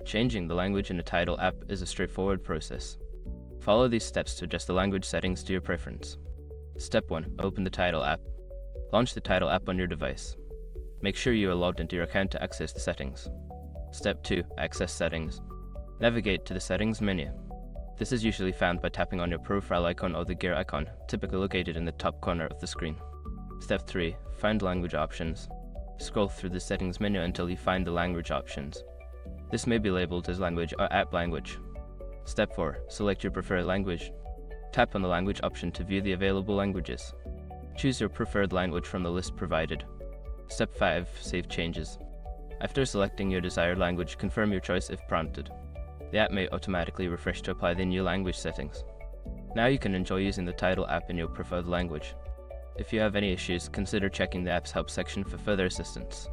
Changing the language in a Tidal app is a straightforward process. Follow these steps to adjust the language settings to your preference. Step 1. Open the Tidal app. Launch the Tidal app on your device. Make sure you are logged into your account to access the settings. Step 2. Access settings. Navigate to the settings menu. This is usually found by tapping on your profile icon or the gear icon, typically located in the top corner of the screen. Step 3. Find language options. Scroll through the settings menu until you find the language options. This may be labeled as language or app language. Step 4. Select your preferred language. Tap on the language option to view the available languages. Choose your preferred language from the list provided. Step 5. Save changes. After selecting your desired language, confirm your choice if prompted. The app may automatically refresh to apply the new language settings. Now you can enjoy using the Tidal app in your preferred language. If you have any issues, consider checking the app's help section for further assistance.